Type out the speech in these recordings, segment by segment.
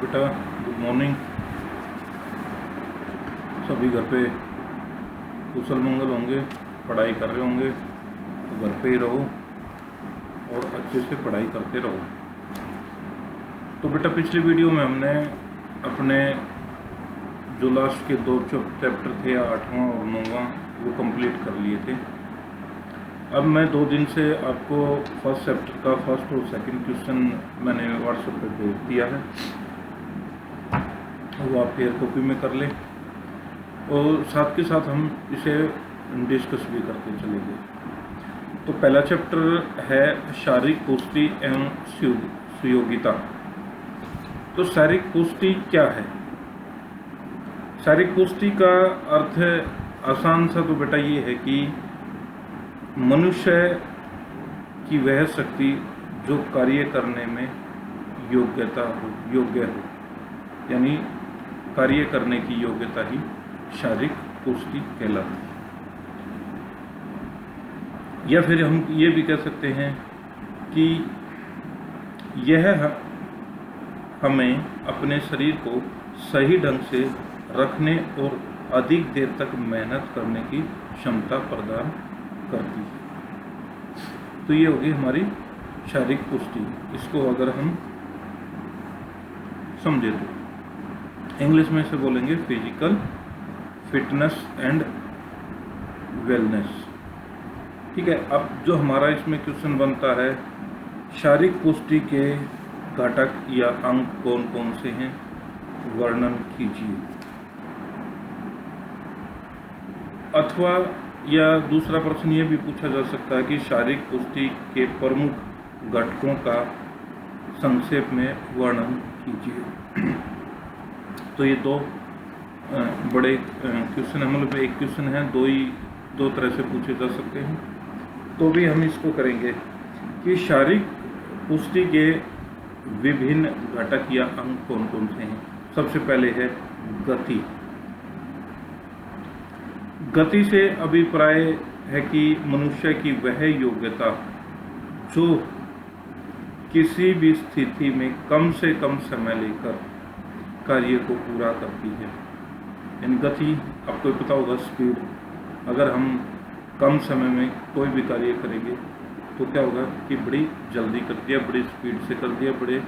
बेटा good morning. सभी घर पे कुशल मंगल होंगे, पढ़ाई कर रहे होंगे तो घर पे ही रहो और अच्छे से पढ़ाई करते रहो। तो बेटा पिछली वीडियो में हमने अपने जो लास्ट के दो चैप्टर थे, 8वां और 9वां, वो कंप्लीट कर लिए थे। अब मैं 2 दिन से आपको फर्स्ट चैप्टर का फर्स्ट और सेकंड क्वेश्चन मैंने व्हाट्सएप पे भेज दिया है, वो आप फेयर कॉपी में कर लें और साथ के साथ हम इसे डिस्कस भी करते चलेंगे। तो पहला चैप्टर है शारीरिक पुष्टि एवं सुयोग्यता। तो शारीरिक पुष्टि क्या है? शारीरिक पुष्टि का अर्थ आसान सा तो बेटा ये है कि मनुष्य की वह शक्ति जो कार्य करने में योग्य हो, यानी कार्य करने की योग्यता ही शारीरिक पुष्टि कहलाती है। या फिर हम ये भी कह सकते हैं कि यह हमें अपने शरीर को सही ढंग से रखने और अधिक देर तक मेहनत करने की क्षमता प्रदान करती है। तो ये होगी हमारी शारीरिक पुष्टि। इसको अगर हम समझे तो इंग्लिश में से बोलेंगे फिजिकल फिटनेस एंड वेलनेस। ठीक है। अब जो हमारा इसमें क्वेश्चन बनता है, शारीरिक पुष्टि के घटक या अंग कौन कौन से हैं, वर्णन कीजिए। अथवा या दूसरा प्रश्न ये भी पूछा जा सकता है कि शारीरिक पुष्टि के प्रमुख घटकों का संक्षेप में वर्णन कीजिए। तो ये दो बड़े क्वेश्चन है, मतलब एक क्वेश्चन है, दो तरह से पूछे जा सकते हैं। तो भी हम इसको करेंगे कि शारीरिक पुष्टि के विभिन्न घटक या अंग कौन कौन से हैं। सबसे पहले है गति। गति से अभिप्राय है कि मनुष्य की वह योग्यता जो किसी भी स्थिति में कम से कम समय लेकर कार्य को पूरा करती है। इन गति आपको पता होगा, स्पीड। अगर हम कम समय में कोई भी कार्य करेंगे तो क्या होगा कि बड़ी जल्दी कर दिया, बड़ी स्पीड से कर दिया, बड़े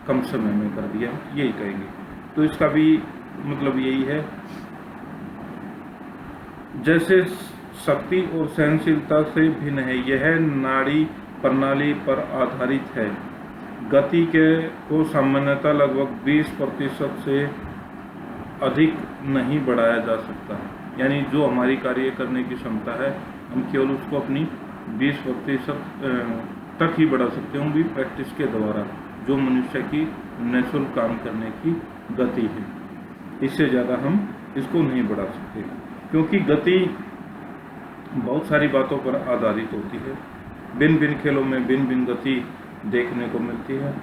कम समय में कर दिया, यही कहेंगे। तो इसका भी मतलब यही है। जैसे शक्ति और सहनशीलता से भिन्न है, यह नाड़ी प्रणाली पर आधारित है। गति को सामान्यतः लगभग 20% से अधिक नहीं बढ़ाया जा सकता। यानी जो हमारी कार्य करने की क्षमता है, हम केवल उसको अपनी 20% तक ही बढ़ा सकते हैं, भी प्रैक्टिस के द्वारा, जो मनुष्य की नेचुरल काम करने की गति है। इससे ज़्यादा हम इसको नहीं बढ़ा सकते, क्योंकि गति बहुत सारी बातों पर आधारित होती है। भिन्न भिन्न खेलों में भिन्न भिन्न गति देखने को मिलती है।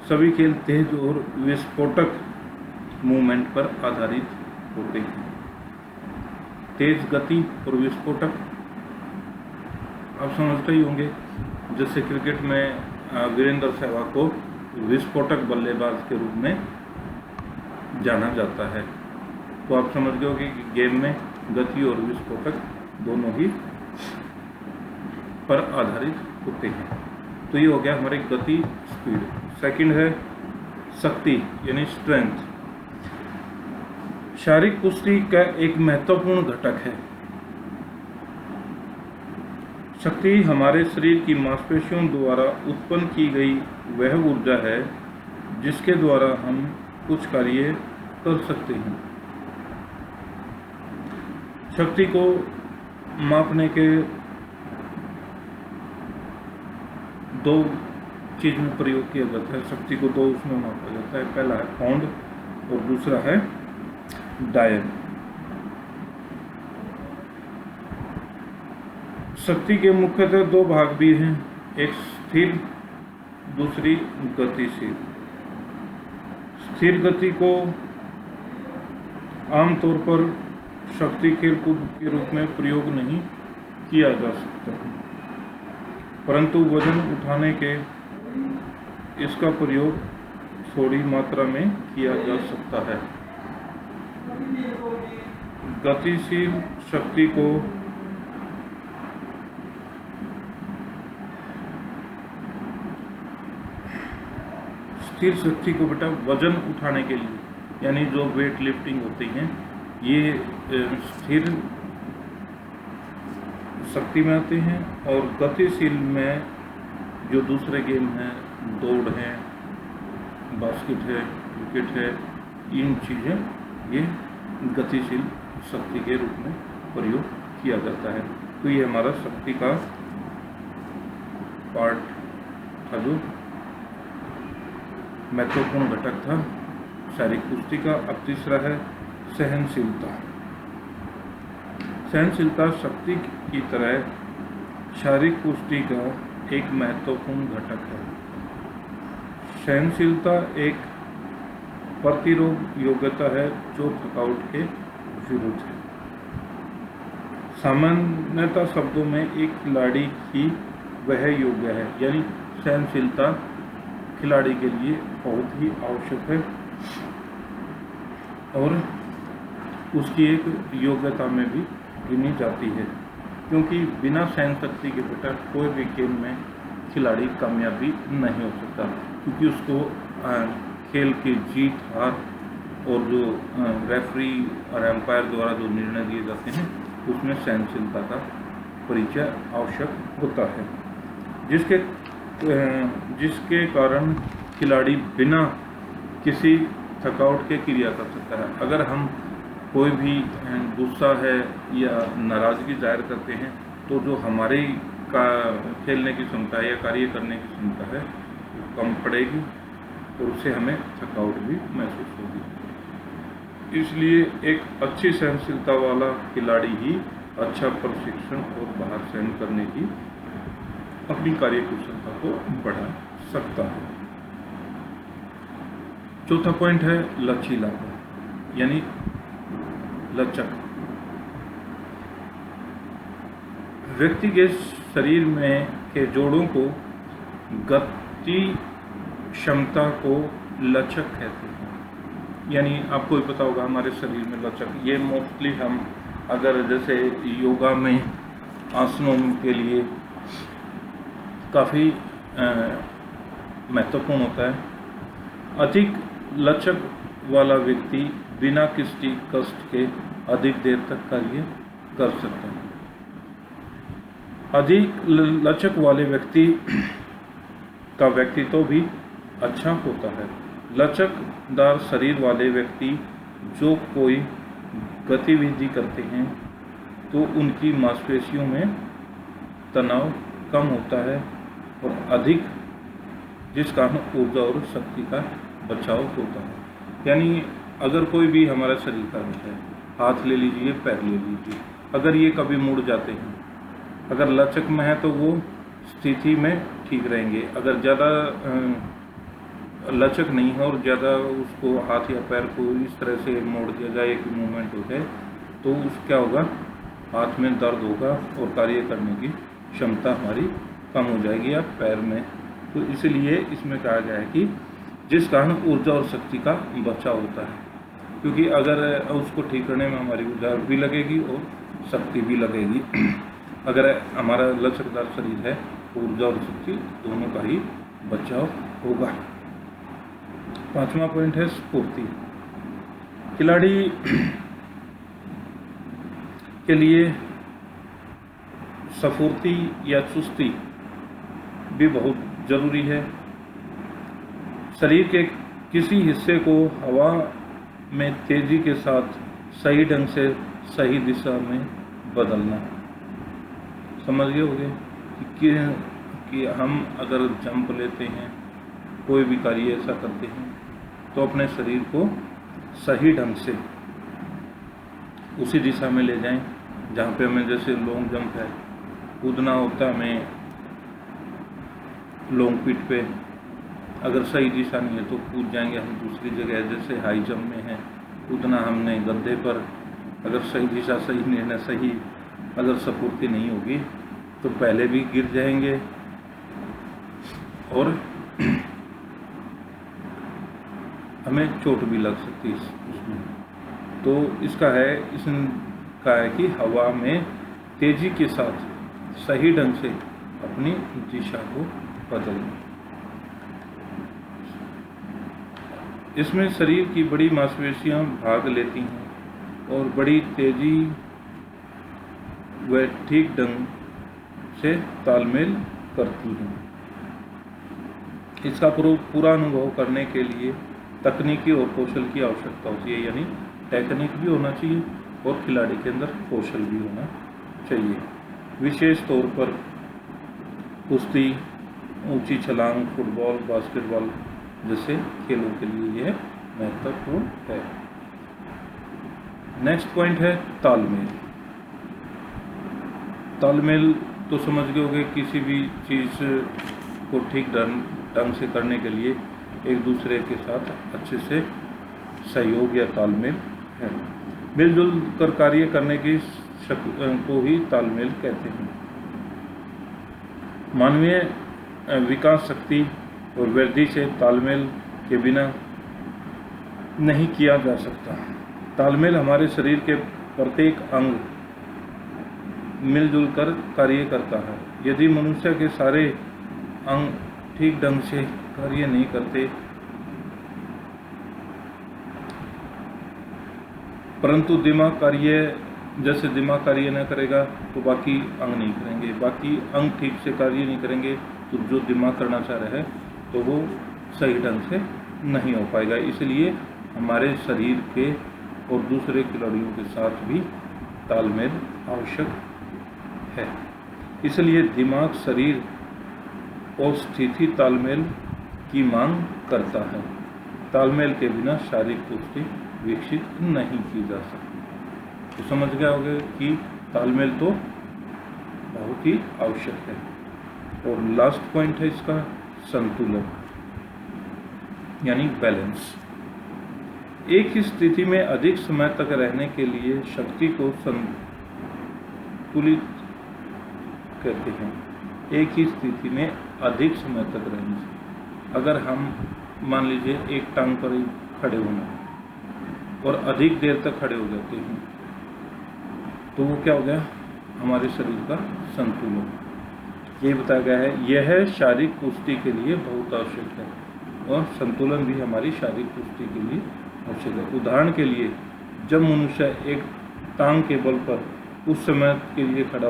सभी खेल तेज और विस्फोटक मूवमेंट पर आधारित होते हैं। तेज गति और विस्फोटक आप समझते ही होंगे। जैसे क्रिकेट में वीरेंद्र सहवाग को विस्फोटक बल्लेबाज के रूप में जाना जाता है। तो आप समझ गए होंगे कि गेम में गति और विस्फोटक दोनों ही पर आधारित होते हैं। तो ये हो गया हमारी गति, स्पीड। सेकंड है शक्ति यानी स्ट्रेंथ। शारीरिक पुष्टि का एक महत्वपूर्ण घटक है। शक्ति हमारे शरीर की मांसपेशियों द्वारा उत्पन्न की गई वह ऊर्जा है जिसके द्वारा हम कुछ कार्य कर सकते हैं। शक्ति को मापने के 2 चीज में प्रयोग किया जाता है। शक्ति को 2 उसमें मापा जाता है। पहला है पाउंड और दूसरा है डायन। शक्ति के मुख्यतः 2 भाग भी हैं, एक स्थिर, दूसरी गतिशील। स्थिर गति को आमतौर पर शक्ति खेलकूद के रूप में प्रयोग नहीं किया जा सकता, परंतु वजन उठाने के इसका प्रयोग थोड़ी मात्रा में किया जा सकता है। गतिशील शक्ति को स्थिर शक्ति को बेटा वजन उठाने के लिए, यानी जो वेट लिफ्टिंग होती हैं, ये स्थिर शक्ति में आते हैं। और गतिशील में जो दूसरे गेम हैं, दौड़ है, बास्केट है, क्रिकेट है, इन चीज़ें ये गतिशील शक्ति के रूप में प्रयोग किया जाता है। तो ये हमारा शक्ति का पार्ट था, जो महत्वपूर्ण घटक था शारीरिक कुश्ती का। अब तीसरा है सहनशीलता। सहनशीलता शक्ति की तरह शारीरिक कुश्ती का एक महत्वपूर्ण घटक है। सहनशीलता एक प्रतिरोध योग्यता है जो थकावट के विरुद्ध है। सामान्यतः शब्दों में एक खिलाड़ी की वह योग्य है, यानी सहनशीलता खिलाड़ी के लिए बहुत ही आवश्यक है और उसकी एक योग्यता में भी गिनी जाती है, क्योंकि बिना सहन शक्ति के बेटा कोई भी गेम में खिलाड़ी कामयाबी नहीं हो सकता, क्योंकि उसको खेल की जीत हार और जो रेफरी और एम्पायर द्वारा जो निर्णय दिए जाते हैं उसमें सहनशीलता का परिचय आवश्यक होता है, जिसके कारण खिलाड़ी बिना किसी थकावट के क्रिया कर सकता है। अगर हम कोई भी गुस्सा है या नाराज़गी जाहिर करते हैं तो जो हमारी का खेलने की क्षमता है या कार्य करने की क्षमता है वो कम पड़ेगी और उससे हमें थकावट भी महसूस होगी। इसलिए एक अच्छी सहनशीलता वाला खिलाड़ी ही अच्छा प्रशिक्षण और बाहर सहन करने की अपनी कार्य कुशलता को बढ़ा सकता है। चौथा पॉइंट है लचीलापन, यानी लचक। व्यक्ति के शरीर में के जोड़ों को गति क्षमता को लचक कहते हैं। यानी आपको ही पता होगा हमारे शरीर में लचक, ये मोस्टली हम अगर जैसे योगा में आसनों के लिए काफ़ी महत्वपूर्ण होता है। अधिक लचक वाला व्यक्ति बिना किसी कष्ट के अधिक देर तक कार्य कर सकता है। अधिक लचक वाले व्यक्ति का व्यक्तित्व भी अच्छा होता है। लचकदार शरीर वाले व्यक्ति जो कोई गतिविधि करते हैं तो उनकी मांसपेशियों में तनाव कम होता है और अधिक, जिस कारण ऊर्जा और शक्ति का बचाव होता है। यानी अगर कोई भी हमारा शरीर का अंग है, हाथ ले लीजिए, पैर ले लीजिए, अगर ये कभी मुड़ जाते हैं, अगर लचक में है तो वो स्थिति में ठीक रहेंगे। अगर ज़्यादा लचक नहीं है और ज़्यादा उसको हाथ या पैर को इस तरह से मोड़ दिया जाए कि मूवमेंट हो जाए तो उस क्या होगा, हाथ में दर्द होगा और कार्य करने की क्षमता हमारी कम हो जाएगी या पैर में। तो इसलिए इसमें कहा गया है कि जिस कारण ऊर्जा और शक्ति का बचाव होता है, क्योंकि अगर उसको ठीक करने में हमारी ऊर्जा भी लगेगी और शक्ति भी लगेगी। अगर हमारा लचकदार शरीर है, ऊर्जा और शक्ति दोनों का ही बचाव होगा। पांचवा पॉइंट है स्फूर्ति। खिलाड़ी के लिए स्फूर्ति या चुस्ती भी बहुत जरूरी है। शरीर के किसी हिस्से को हवा में तेजी के साथ सही ढंग से सही दिशा में बदलना। समझ गए होंगे कि हम अगर जंप लेते हैं, कोई भी कार्य ऐसा करते हैं तो अपने शरीर को सही ढंग से उसी दिशा में ले जाएं जहाँ पे हमें, जैसे लॉन्ग जंप है, कूदना होता है हमें लॉन्ग पिट पे, अगर सही दिशा नहीं है तो कूद जाएंगे हम दूसरी जगह। जैसे हाई जंप में है, कूदना हमने गद्दे पर, अगर सही दिशा सही निर्णय सही अगर स्फूर्ति नहीं होगी तो पहले भी गिर जाएंगे और हमें चोट भी लग सकती है उसमें। तो इसका है कि हवा में तेजी के साथ सही ढंग से अपनी दिशा को बदलना। इसमें शरीर की बड़ी मांसपेशियां भाग लेती हैं और बड़ी तेजी व ठीक ढंग से तालमेल करती हैं। इसका पूरा अनुभव करने के लिए तकनीकी और कौशल की आवश्यकता होती है, यानी टेक्निक भी होना चाहिए और खिलाड़ी के अंदर कौशल भी होना चाहिए। विशेष तौर पर कुश्ती, ऊंची छलांग, फुटबॉल, बास्केटबॉल जैसे खेलों के लिए यह महत्वपूर्ण है। नेक्स्ट पॉइंट है तालमेल। तालमेल तो समझ गए होंगे, किसी भी चीज़ को ठीक ढंग से करने के लिए एक दूसरे के साथ अच्छे से सहयोग या तालमेल है। मिलजुल कर कार्य करने की शक्ति को ही तालमेल कहते हैं। मानवीय विकास शक्ति और वृद्धि से तालमेल के बिना नहीं किया जा सकता। तालमेल हमारे शरीर के प्रत्येक अंग मिलजुल कर कार्य करता है। यदि मनुष्य के सारे अंग ठीक ढंग से कार्य नहीं करते, परंतु दिमाग कार्य न करेगा तो बाकी अंग नहीं करेंगे, बाकी अंग ठीक से कार्य नहीं करेंगे तो जो दिमाग करना चाह रहा है तो वो सही ढंग से नहीं हो पाएगा। इसलिए हमारे शरीर के और दूसरे खिलाड़ियों के साथ भी तालमेल आवश्यक है। इसलिए दिमाग, शरीर और स्थिति तालमेल की मांग करता है। तालमेल के बिना शारीरिक कुश्ती विकसित नहीं की जा सकती। तो समझ गए होंगे कि तालमेल तो बहुत ही आवश्यक है। और लास्ट पॉइंट है इसका संतुलन, यानी बैलेंस। एक ही स्थिति में अधिक समय तक रहने के लिए शक्ति को संतुलित कहते हैं। एक ही स्थिति में अधिक समय तक रहने से, अगर हम मान लीजिए एक टांग पर ही खड़े होना और अधिक देर तक खड़े हो जाते हैं तो वो क्या हो गया, हमारे शरीर का संतुलन। ये बताया गया है यह शारीरिक कुश्ती के लिए बहुत आवश्यक है और संतुलन भी हमारी शारीरिक कुश्ती के लिए आवश्यक है। उदाहरण के लिए जब मनुष्य एक टांग के बल पर उस समय के लिए खड़ा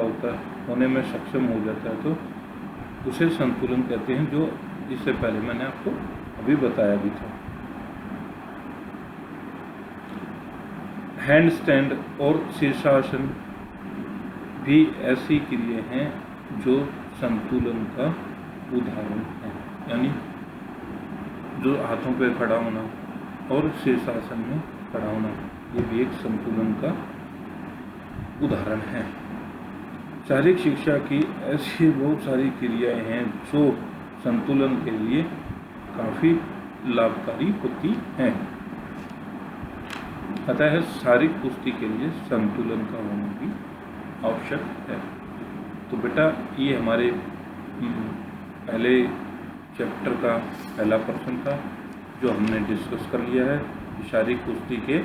होने में सक्षम हो जाता है तो उसे संतुलन कहते हैं, जो इससे पहले मैंने आपको अभी बताया भी था। हैंड स्टैंड और शीर्षासन भी ऐसी क्रियाएं हैं जो संतुलन का उदाहरण है, यानी जो हाथों पे खड़ा होना और शीर्षासन में खड़ा होना, ये भी एक संतुलन का उदाहरण है। शारीरिक शिक्षा की ऐसी बहुत सारी क्रियाएं हैं जो संतुलन के लिए काफ़ी लाभकारी होती हैं। अतः शारीरिक कुश्ती के लिए संतुलन का होना भी आवश्यक है। तो बेटा ये हमारे पहले चैप्टर का पहला प्रश्न था जो हमने डिस्कस कर लिया है। शारीरिक कुश्ती के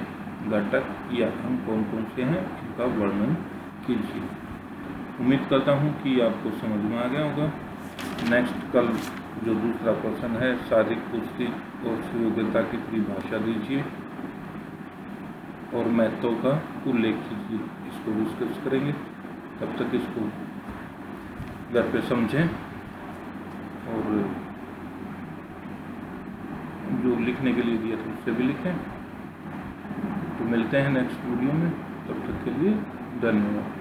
घटक या अंग कौन कौन से हैं इनका वर्णन कीजिए। उम्मीद करता हूँ कि आपको समझ में आ गया होगा। नेक्स्ट कल जो दूसरा प्रश्न है, शारीरिक कुश्ती और सुयोग्यता की परिभाषा दीजिए और महत्व का उल्लेख कीजिए। इसको डिस्कस करेंगे, तब तक इसको घर पे समझें और जो लिखने के लिए दिया था उससे भी लिखें। तो मिलते हैं नेक्स्ट वीडियो में, तब तक के लिए धन्यवाद।